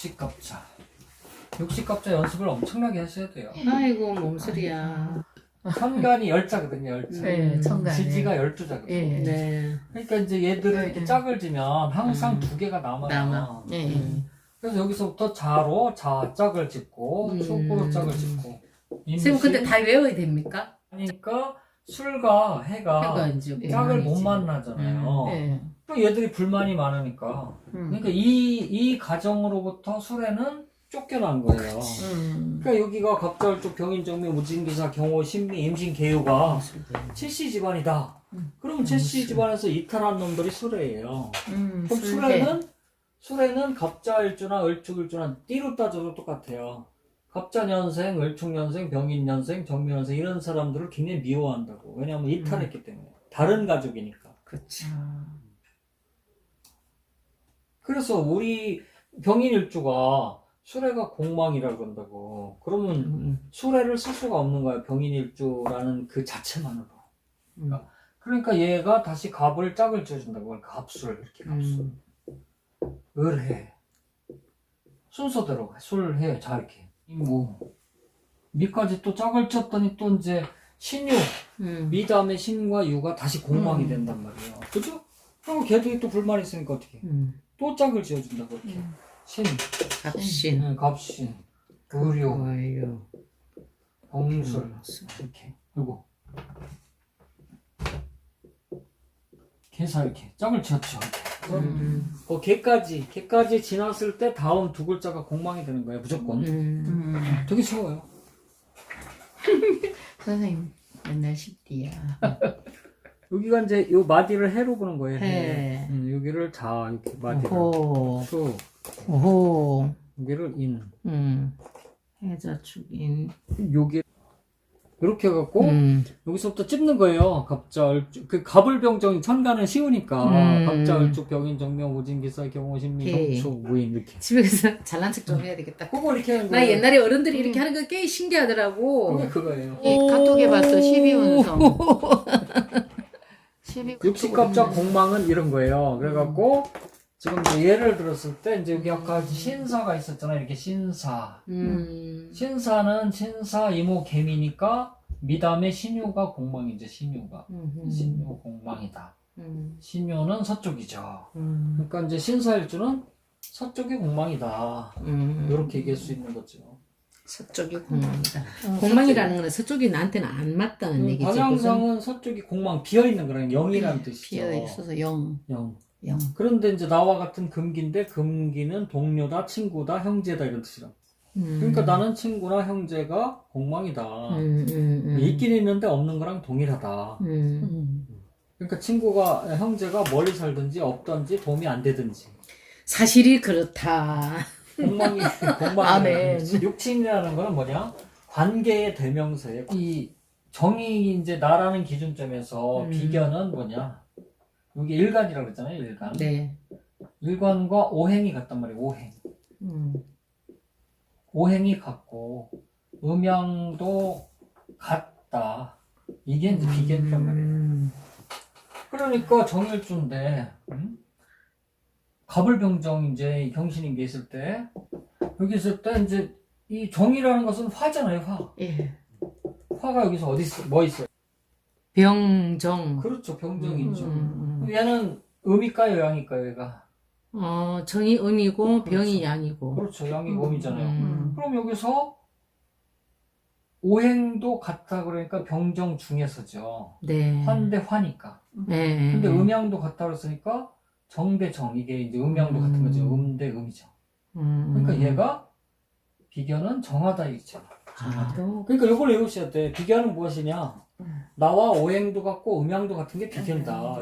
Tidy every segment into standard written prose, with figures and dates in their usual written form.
육식갑자. 육식갑자 연습을 엄청나게 하셔야 돼요. 아이고 몸소리야. 천간이 10자거든요, 10자. 네, 천간에. 지지가 12자거든요. 예. 네. 그러니까 이제 얘들을 이렇게 짝을 지면 항상 2개가 남아요. 남아. 예. 그래서 여기서부터 자로 짝을 짓고, 축으로 짝을 짓고. 선생님 근데 다 외워야 됩니까? 그러니까 술과 해가 이제 짝을 못 곤란이지. 만나잖아요. 예. 또 얘들이 불만이 많으니까. 그러니까 이 가정으로부터 술에는 쫓겨난 거예요. 그러니까 여기가 갑자을쪽 병인정미 우진기사 경호 신미 임신 계유가 칠씨 집안이다. 그러면 칠씨 집안에서 이탈한 놈들이 수레예요. 그럼 수레는 갑자일주나 을축일주나 띠로 따져도 똑같아요. 갑자년생, 을축년생, 병인년생, 정미년생 이런 사람들을 굉장히 미워한다고. 왜냐하면 이탈했기 때문에. 다른 가족이니까. 그렇지. 그래서 우리 병인일주가 수레가 공망이라고 그런다고. 그러면 수레를 쓸 수가 없는 거야. 병인일주라는 그 자체만으로. 그러니까 얘가 다시 갑을 짝을 지어준다고. 그러니까 갑술 이렇게 갑술. 을해. 순서대로 술해. 자 이렇게. 뭐 미까지 또 짝을 쳤더니 또 이제 신유. 미 다음에 신과 유가 다시 공망이 된단 말이에요. 그죠? 그럼 걔들이 또 불만이 있으니까 어떻게? 또 짝을 지어준다고 이렇게. 신. 갑신. 네, 갑신, 의료, 어유. 봉술 이렇게 그리고 개사 이렇게 짝을 지었죠. 개까지 지났을 때 다음 두 글자가 공망이 되는 거예요. 무조건. 되게 쉬워요. 선생님 맨날 쉽디야. 여기가 이제 요 마디를 해로 보는 거예요. 해. 여기를 자 이렇게 마디를 오. 수 오. 여기를 인 해자 축인. 여기 이렇게 해갖고 여기서부터 찝는 거예요. 그 갑을병정 천간은 쉬우니까 갑자을축 병인정명 오진기사 경호신미 오케이. 성축 무인 이렇게 집에서 잘난 척 좀 해야 되겠다. 그거 이렇게 하는 나 거예요. 옛날에 어른들이 이렇게 하는 거 꽤 신기하더라고. 그게 그거예요. 카톡에 봤어 12운성. 60갑자 공망은 이런 거예요. 그래갖고 지금 이제 예를 들었을 때 이제 여기 아까 신사가 있었잖아요. 이렇게 신사. 신사는 신사 이모 개미니까 미담에 신유가 공망이죠. 신유가. 신유 공망이다. 신유는 서쪽이죠. 그러니까 이제 신사일주는 서쪽이 공망이다. 이렇게 얘기할 수 있는 거죠. 서쪽이 공망이다. 공망이라는 건 서쪽이 나한테는 안 맞다는 얘기죠. 방향상은 서쪽이 공망 비어있는 거랑 영이라는 뜻이죠. 비어 있어서 영. 그런데 이제 나와 같은 금기인데 금기는 동료다, 친구다, 형제다 이런 뜻이라. 그러니까 나는 친구나 형제가 공망이다. 있긴 있는데 없는 거랑 동일하다. 그러니까 친구가 형제가 멀리 살든지 없든지 도움이 안 되든지. 사실이 그렇다. 공망이 아멘. 육친이라는 거는 뭐냐? 관계의 대명사예요. 이 정이 이제 나라는 기준점에서 비견은 뭐냐? 여기 일간이라고 그랬잖아요. 일간. 네. 일간과 오행이 같단 말이에요. 오행. 오행이 같고 음양도 같다. 이게 이제 비견이란 말이에요. 그러니까 정일주인데 갑을병정 이제 경신인 게 있을 때 여기 있을 때 이제 이 정이라는 것은 화잖아요. 화. 예. 화가 여기서 어디 있어? 뭐 있어요? 병정. 그렇죠. 병정이죠. 얘는 음일까요? 양일까요? 얘가? 정이 음이고 병이 그렇죠. 양이고. 그렇죠. 양이고 음이잖아요. 그럼 여기서 오행도 같다 그러니까 병정 중에서죠. 네. 환대 화니까. 네. 근데 음양도 같다 그랬으니까 정대 정. 이게 이제 음양도 같은 거죠. 대 음이죠. 그러니까 얘가 비견은 정하다 이죠. 그러니까 이걸 외우셔야 돼. 비견은 무엇이냐? 나와 오행도 같고 음양도 같은 게 비견이다.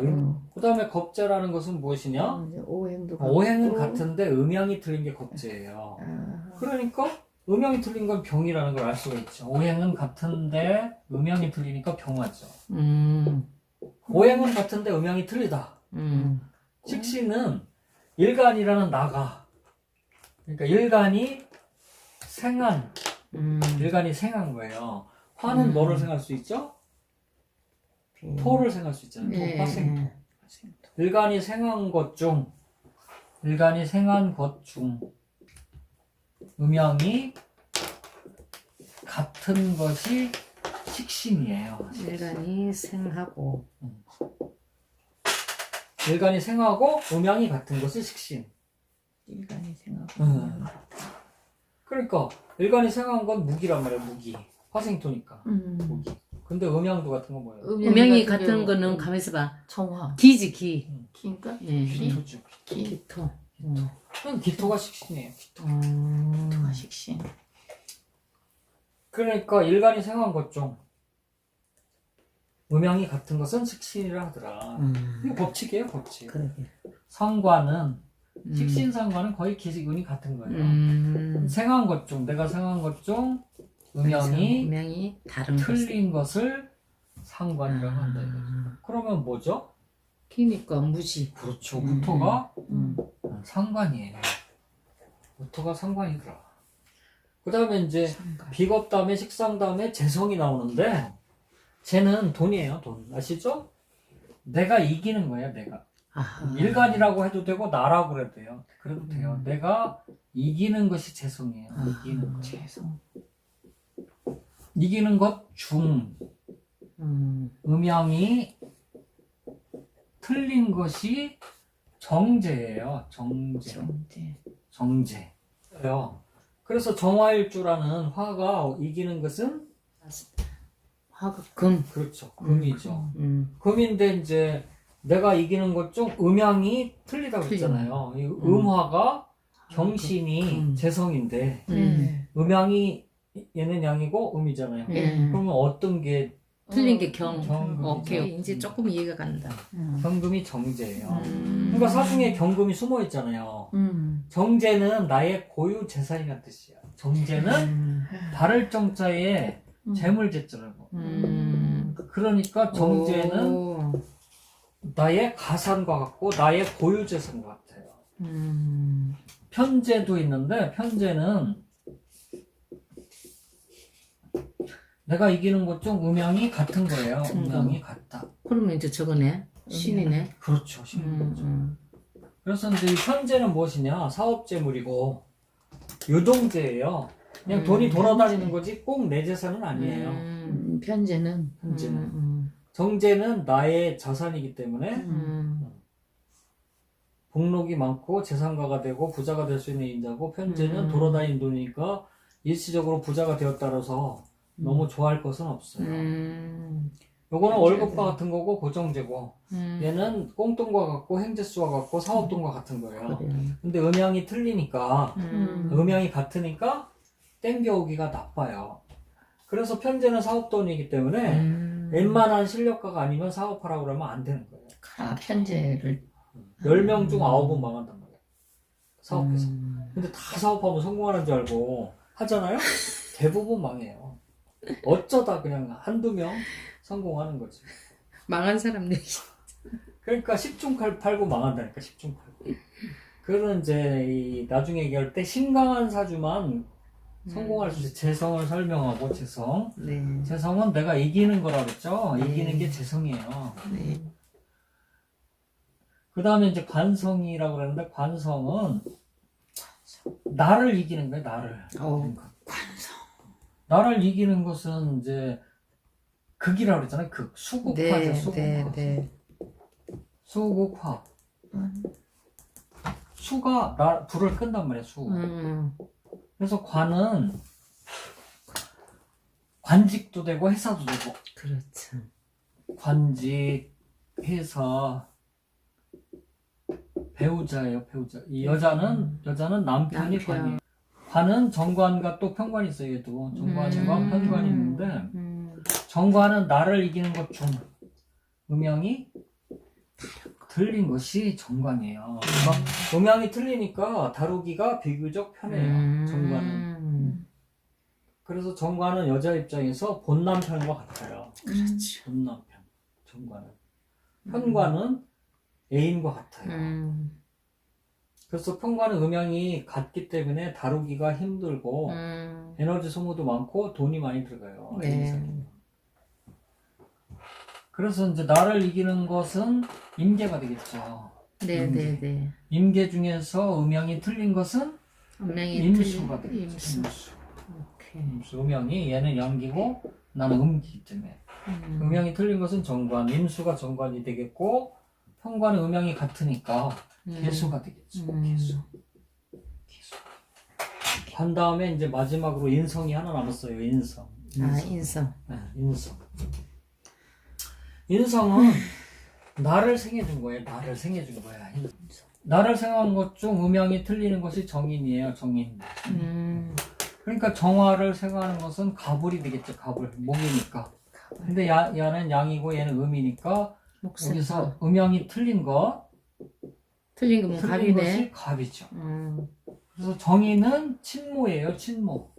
그 다음에 겁재라는 것은 무엇이냐? 오행은 같은데 음양이 틀린 게 겁재예요. 그러니까 음양이 틀린 건 병이라는 걸 알 수가 있죠. 오행은 같은데 음양이 틀리니까 병화죠. 오행은 같은데 음양이 틀리다. 식신은 일간이라는 나가. 그러니까 일간이 생한 거예요. 화는 뭐를 생할 수 있죠? 토를 생할 수 있잖아요. 토, 화생토. 일간이 생한 것 중 음양이 같은 것이 식신이에요. 일간이 생하고 일간이 생하고 음양이 같은 것이 식신. 일간이 생각하고 그러니까 일간이 생한 건 무기란 말이야. 무기. 화생토니까. 무기. 근데 음양도 같은 건 뭐예요? 음양이 같은 거는 가만있어 봐. 정화 기지 기. 기인가? 네. 기토죠. 기 기토. 그럼 기토가 식신이에요. 기토. 토가 식신 그러니까 일간이 생한 것 중 음양이 같은 것은 식신이라 하더라. 이거 법칙이에요, 법칙. 그러게. 상관은 식신상관은 거의 기지군이 같은 거예요. 생한 것 중, 내가 생한 것 중 음양이 음양이 다른 틀린 것을 상관이라고 한다 이거죠. 그러면 뭐죠? 기니까 무지. 그렇죠. 무토가 음. 상관이에요. 무토가 상관이더라. 그 다음에 이제 비겁 다음에 식상 다음에 재성이 나오는데 쟤는 돈이에요. 돈. 아시죠? 내가 이기는 거예요. 내가. 아하. 일간이라고 해도 되고 나라고 그래도 돼요. 그래도 돼요. 내가 이기는 것이 재성이에요. 이기는 것. 재성 이기는 것 중 음양이 틀린 것이 정제예요. 정제. 정제 정제예요. 그래서 정화일주라는 화가 이기는 것은 화가 금. 그렇죠. 금이죠. 음. 금인데 이제 내가 이기는 것 중 음양이 틀리다고 했잖아요. 이 음화가 경신이 금. 재성인데 네. 음양이 얘는 양이고 음이잖아요. 그러면 어떤 게 틀린 게 경. 경금이죠. 오케이. 이제 조금 이해가 간다. 경금이 정제예요. 그러니까 사중에 경금이 숨어 있잖아요. 정제는 나의 고유 재산이라는 뜻이야. 정제는 다를 정자에 재물제자라고. 그러니까 정제는 오. 나의 가산과 같고 나의 고유 재산과 같아요. 편제도 있는데 편제는 내가 이기는 것 중 음양이 같은 거예요. 음양이 같다. 그러면 이제 저거네. 신이네. 그렇죠. 신이죠. 그래서 이제 이 편제는 무엇이냐? 사업재물이고 유동제예요. 그냥 돈이 돌아다니는 거지 꼭 내 재산은 아니에요. 편제는 편제는. 정제는 나의 자산이기 때문에 복록이 많고 재산가가 되고 부자가 될 수 있는 인자고 편제는 돌아다니는 돈이니까 일시적으로 부자가 되었다라서 너무 좋아할 것은 없어요. 요거는 월급과 같은 거고 고정제고 얘는 꽁돈과 같고 행제수와 같고 사업돈과 같은 거예요. 근데 음양이 틀리니까 음양이 같으니까 땡겨오기가 나빠요. 그래서 편제는 사업돈이기 때문에 웬만한 실력가가 아니면 사업하라고 그러면 안 되는 거예요. 편제를 10명 중 9은 망한단 말이에요. 사업해서. 근데 다 사업하면 성공하는 줄 알고 하잖아요? 대부분 망해요. 어쩌다 그냥 한두 명 성공하는 거지. 망한 사람들. 그러니까 10중 팔고 망한다니까, 10중 팔고. 그런 이제 이 나중에 얘기할 때 신강한 사주만 성공할 수 있어요. 재성을 설명하고 재성. 네. 재성은 내가 이기는 거라 그랬죠? 이기는 게 재성이에요. 네. 그 다음에 이제 관성이라고 그러는데 관성은 나를 이기는 거예요, 나를. 관성. 나를 이기는 것은 이제 극이라고 그랬잖아요. 극. 수국화죠, 네, 수국화. 네, 네. 수국화. 수가 불을 끈단 말이야, 수. 그래서 관은 관직도 되고 회사도 되고. 그렇죠. 관직, 회사, 배우자예요, 배우자. 이 여자는 남편이 남편. 관이에요. 관은 정관과 또 편관이 있어요, 얘도. 정관과 편관이 있는데, 정관은 나를 이기는 것 중 음양이 틀린 것이 정관이에요. 그러니까 음양이 틀리니까 다루기가 비교적 편해요, 정관은. 그래서 정관은 여자 입장에서 본남편과 같아요. 그렇죠. 본남편, 정관은. 편관은 애인과 같아요. 그래서 편관은 음양이 같기 때문에 다루기가 힘들고 에너지 소모도 많고 돈이 많이 들어가요. 네. 그래서 이제 나를 이기는 것은 임계가 되겠죠. 네, 임계. 네, 네. 임계 중에서 음양이 틀린 것은 음양이 임수가 틀린 되겠죠. 임수. 오케이. 음양이 얘는 양기고 나는 음기이기 때문에 음양이 틀린 것은 정관, 임수가 정관이 되겠고 편관은 음양이 같으니까 개수가 되겠죠. 개수. 한 다음에 이제 마지막으로 인성이 하나 남았어요. 인성. 아, 인성. 네, 인성. 인성은 나를 생해준 거예요. 나를 생해준 거야. 나를 생한 것 중 음양이 틀리는 것이 정인이에요. 정인. 그러니까 정화를 생하는 것은 가불이 되겠죠. 가불. 목이니까. 근데 얘는 양이고 얘는 음이니까 여기서 음양이 틀린 것. 틀린 거면 틀린 갑이네. 것이 갑이죠. 그래서 정인은 친모예요. 친모.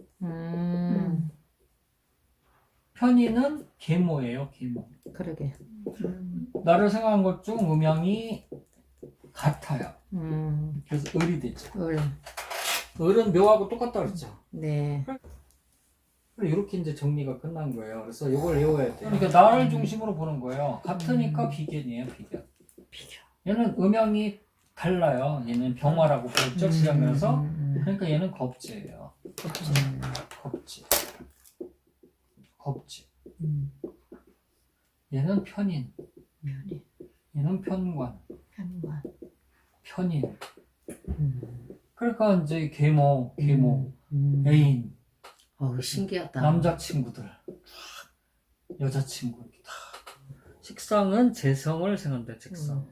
편인은 계모예요. 계모. 그러게. 나를 생각한 것 중 음양이 같아요. 그래서 을이 되죠. 을. 을은 묘하고 똑같다 그랬죠. 네. 이렇게 이제 정리가 끝난 거예요. 그래서 이걸 외워야 돼요. 그러니까 나를 중심으로 보는 거예요. 같으니까 비견이에요. 비견. 얘는 음양이 달라요. 얘는 병화라고 보였죠. 시작면에서. 그러니까 얘는 겁지예요. 겁지. 겁지. 얘는 편인. 얘는 편관. 편인. 그러니까 이제 계모, 애인, 어우, 신기하다. 남자친구들, 여자친구 이렇게 다. 식상은 재성을 생한다. 책상.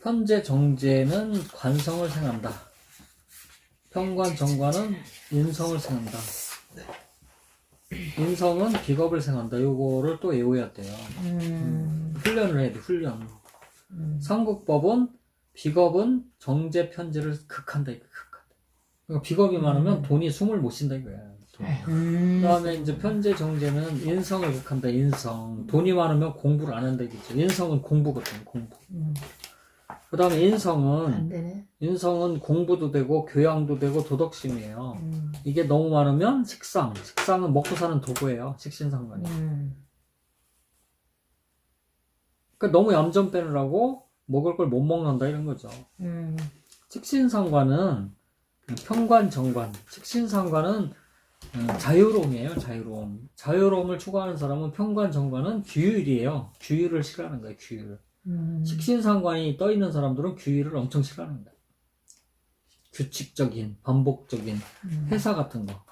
편재, 정재는 관성을 생한다. 편관, 정관은 인성을 생한다. 인성은 비겁을 생한다. 요거를 또 외워야 돼요. 훈련을 해야 돼. 훈련. 삼국법은 비겁은 정제 편제를 극한다. 극한다. 그러니까 비겁이 많으면 돈이 숨을 못 쉰다 이거야. 그다음에 이제 편제 정제는 인성을 극한다. 인성. 돈이 많으면 공부를 안 한다 이거죠. 인성은 공부거든. 공부. 그다음에 인성은 공부도 되고 교양도 되고 도덕심이에요. 이게 너무 많으면 식상은 먹고 사는 도구예요. 식신상관이. 그러니까 너무 얌전 빼느라고 먹을 걸 못 먹는다 이런 거죠. 식신상관은 편관, 정관. 식신상관은 자유로움이에요. 자유로움을 추구하는 사람은 편관, 정관은 규율이에요. 규율을 싫어하는 거예요. 규율. 식신상관이 떠있는 사람들은 규율을 엄청 싫어하는 거예요. 규칙적인, 반복적인 회사 같은 거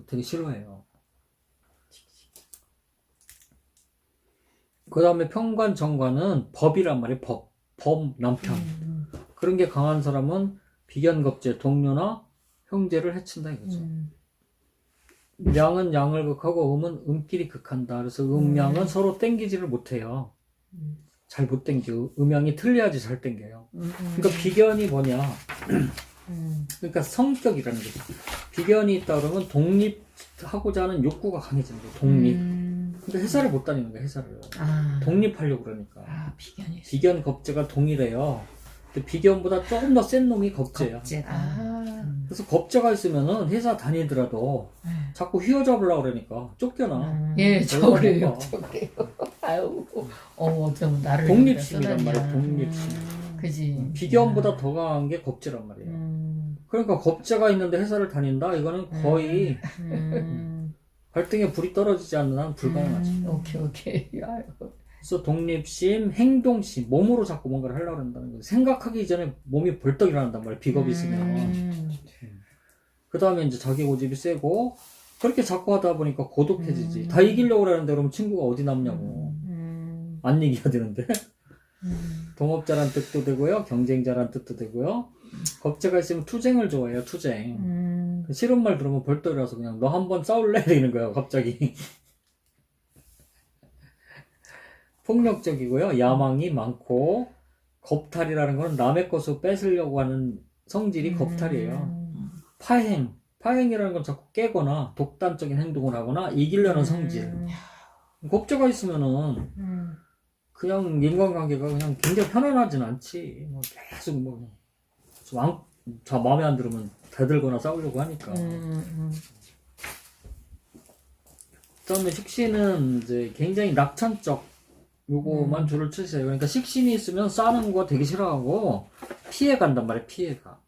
되게 싫어해요. 그 다음에 편관, 정관은 법이란 말이에요. 법, 남편. 그런 게 강한 사람은 비견겁제, 동료나 형제를 해친다 이거죠. 양은 양을 극하고 음은 음끼리 극한다. 그래서 음양은 서로 땡기지를 못해요. 잘 못 땡겨. 음양이 틀려야지 잘 땡겨요. 그러니까 비견이 뭐냐? 그러니까 성격이라는 거죠. 비견이 있다 그러면 독립하고자 하는 욕구가 강해지는 거예요. 독립. 근데 회사를 못 다니는 거예요. 회사를. 독립하려고 그러니까. 비견 겁제가 동일해요. 근데 비견보다 조금 더 센 놈이 겁제야. 그래서 겁제가 있으면은 회사 다니더라도 자꾸 휘어잡으려고 그러니까 쫓겨나. 예, 저 그래요. 못 가. 저 그래요. 아유, 좀 나를 독립심이란 말이야. 독립심. 그지. 비견보다 더 강한 게 겁제란 말이에요. 그러니까 겁제가 있는데 회사를 다닌다? 이거는 거의 발등에 불이 떨어지지 않는 한 불가능하지. 오케이. 아유. 그래서 독립심, 행동심, 몸으로 자꾸 뭔가를 하려고 한다는 거죠. 생각하기 전에 몸이 벌떡 일어난단 말이에요. 비겁이 있으면. 그 다음에 이제 자기 고집이 세고, 그렇게 자꾸 하다 보니까 고독해지지. 다 이기려고 하는데 그러면 친구가 어디 남냐고. 안 이겨야 되는데. 동업자란 뜻도 되고요. 경쟁자란 뜻도 되고요. 겁제가 있으면 투쟁을 좋아해요. 투쟁. 싫은 말 들으면 벌떡 일어나서 그냥 너 한번 싸울래? 이러는 거예요. 갑자기. 폭력적이고요. 야망이 많고 겁탈이라는 건 남의 것을 뺏으려고 하는 성질이 겁탈이에요. 파행이라는 건 자꾸 깨거나 독단적인 행동을 하거나 이기려는 성질. 겁제가 있으면은 그냥 인간관계가 그냥 굉장히 편안하진 않지. 뭐 계속 뭐 저 마음에 안 들으면 대들거나 싸우려고 하니까. 그다음에 식신은 이제 굉장히 낙천적 요거만 줄을 치세요. 그러니까 식신이 있으면 싸는 거 되게 싫어하고 피해 간단 말이에요. 피해가.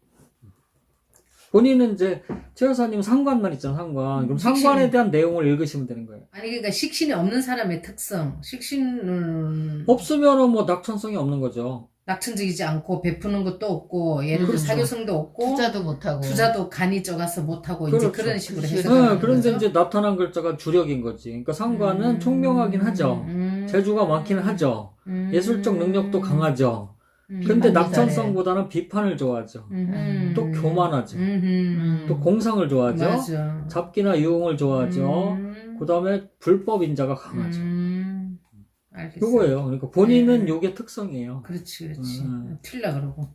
본인은 이제 최 여사님 상관만 있잖아, 상관. 그럼 상관에 대한 내용을 읽으시면 되는 거예요. 아니 그러니까 식신이 없는 사람의 특성. 식신은 없으면은 뭐 낙천성이 없는 거죠. 낙천적이지 않고 베푸는 것도 없고 예를 들어 그렇죠. 사교성도 없고 투자도 못하고. 투자도 간이 적어서 못하고 이제 그렇죠. 그런 식으로 그렇죠. 해석하는 네, 그런데 거죠. 이제 나타난 글자가 주력인 거지. 그러니까 상관은 총명하긴 하죠. 재주가 많기는 하죠. 예술적 능력도 강하죠. 근데 비판이 낙천성보다는 비판을 좋아하죠. 또 교만하죠. 또 공상을 좋아하죠. 맞아. 잡기나 유흥을 좋아하죠. 그 다음에 불법 인자가 강하죠. 알겠어. 그거예요. 그러니까 본인은 네. 요게 특성이에요. 그렇지. 음. 튈라 그러고.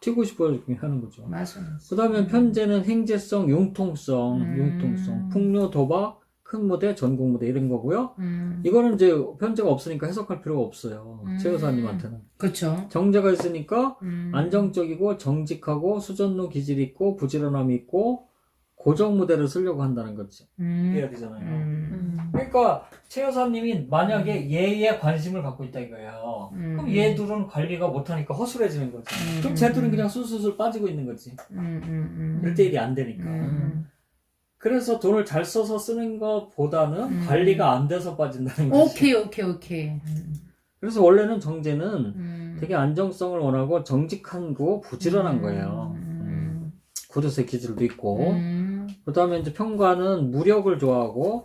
튀고 싶어 하는 거죠. 맞아. 그 다음에 편제는 행제성, 융통성, 풍요, 도박, 큰 무대, 전국 무대 이런 거고요. 이거는 이제 편제가 없으니까 해석할 필요가 없어요. 최 여사님한테는. 그렇죠. 정제가 있으니까 안정적이고 정직하고 수전노 기질이 있고 부지런함이 있고 고정 무대를 쓰려고 한다는 거지. 해야 되잖아요. 그러니까 최 여사님이 만약에 얘에 관심을 갖고 있다 이거예요. 그럼 얘들은 관리가 못하니까 허술해지는 거지. 그럼 쟤들은 그냥 술술 빠지고 있는 거지. 1대1이 안 되니까. 그래서 돈을 잘 써서 쓰는 것보다는 관리가 안 돼서 빠진다는 거지. 오케이. 그래서 원래는 정제는 되게 안정성을 원하고 정직한고 부지런한 거예요. 구두쇠 기질도 있고. 그 다음에 이제 평관은 무력을 좋아하고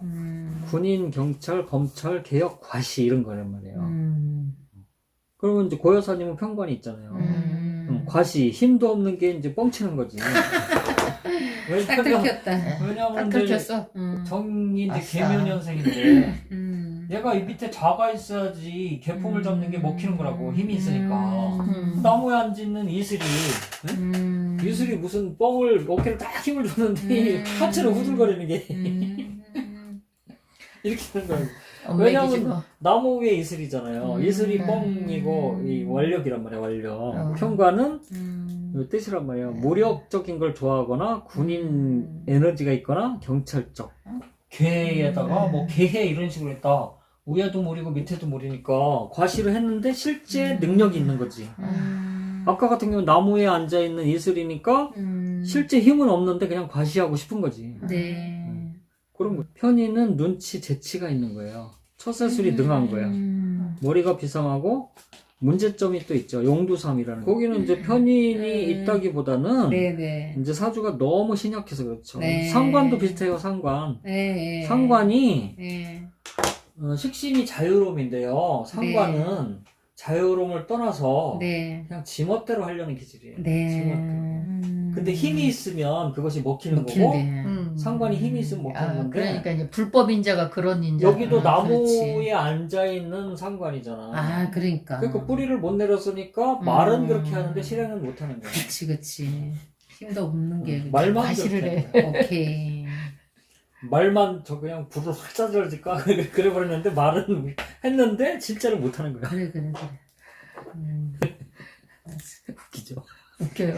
군인, 경찰, 검찰, 개혁, 과시 이런 거란 말이에요. 그러면 이제 고 여사님은 평관이 있잖아요. 과시, 힘도 없는 게 이제 뻥치는 거지. 딱 들켰다. 왜냐면 딱 이제 들켰어. 정이 이제 아싸. 계묘년생인데 얘가 이 밑에 자가 있어야지 개품을 잡는 게 먹히는 거라고 힘이 있으니까. 나무에 앉아있는 이슬이 이슬이 무슨 뻥을 어깨를 딱 힘을 줬는데 하체를 후들거리는 게 이렇게 되는 거예요. 왜냐면 나무 위에 이슬이잖아요. 이슬이 뻥이고 이 원력이란 말이야, 원력. 평관은 이 뜻이란 말이에요. 무력적인 걸 좋아하거나 군인 에너지가 있거나 경찰적. 괴에다가 뭐 개해 이런 식으로 했다. 위에도 무리고 밑에도 무리니까 과시를 했는데 실제 능력이 있는 거지. 아까 같은 경우는 나무에 앉아있는 이슬이니까 실제 힘은 없는데 그냥 과시하고 싶은 거지. 네. 그런 거. 편인은 눈치, 재치가 있는 거예요. 처세술이 능한 거예요. 머리가 비상하고 문제점이 또 있죠. 용두삼이라는. 거기는 이제 편인이 있다기보다는 네네. 이제 사주가 너무 신약해서 그렇죠. 네. 상관도 비슷해요. 상관. 네. 상관이 네. 식신이 자유로움인데요. 상관은 자유로움을 떠나서 네. 그냥 지멋대로 하려는 기질이에요. 네. 지멋대로. 근데 힘이 있으면 그것이 먹히는 거고 상관이 힘이 있으면 먹히는 건데 그러니까 이제 불법 인자가 그런 인자. 여기도 나무에 그렇지. 앉아있는 상관이잖아. 아, 그러니까. 그러니까 뿌리를 못 내렸으니까 말은 그렇게 하는데 실행은 못 하는 거야. 그치. 힘도 없는 게. 그치. 말만 과시를 그렇게 하는 거야. 오케이. 말만 저 그냥 불을 확 짜들어질까 그래 버렸는데 말은 했는데 진짜로 못 하는 거야. 그래. 웃기죠. 웃겨요.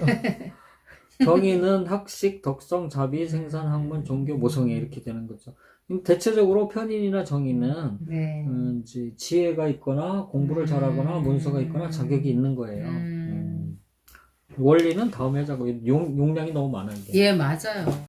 정의는 학식, 덕성, 자비, 생산, 학문, 종교, 모성애 이렇게 되는 거죠. 대체적으로 편인이나 정의는 네. 이제 지혜가 있거나 공부를 잘하거나 문서가 있거나 자격이 있는 거예요. 원리는 다음에 하자고. 용량이 너무 많아요. 이게. 예, 맞아요.